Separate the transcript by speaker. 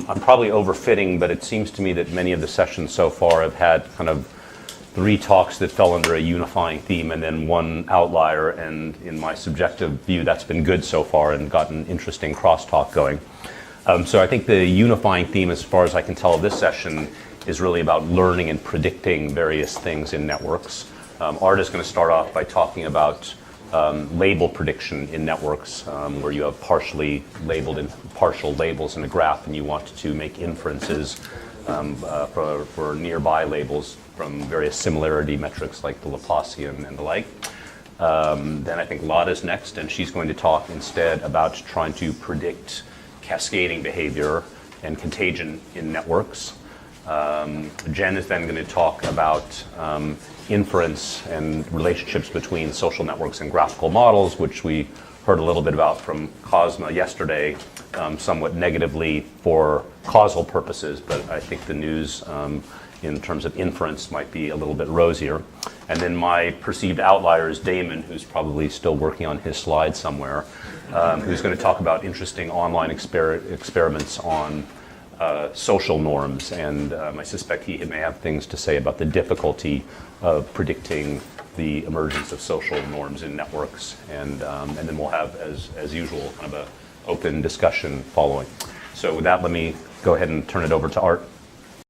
Speaker 1: I'm probably overfitting, but it seems to me that many of the sessions so far have had kind of 3 talks that fell under a unifying theme and then 1 outlier, and in my subjective view that's been good so far and gotten interesting crosstalk going. So I think the unifying theme, as far as I can tell of this session, is really about learning and predicting various things in networks. Art is going to start off by talking about label prediction in networks, where you have partially labeled and partial labels in a graph and you want to make inferences for nearby labels from various similarity metrics like the Laplacian and the like. Then I think Lada's next, and she's going to talk instead about trying to predict cascading behavior and contagion in networks. Jen is then going to talk about inference and relationships between social networks and graphical models, which we heard a little bit about from Cosma yesterday, somewhat negatively for causal purposes, but I think the news in terms of inference might be a little bit rosier. And then my perceived outlier is Damon, who's probably still working on his slide somewhere, who's going to talk about interesting online experiments on social norms, and I suspect he may have things to say about the difficulty of predicting the emergence of social norms in networks, and then we'll have, as usual, kind of an open discussion following. So with that, let me go ahead and turn it over to Art.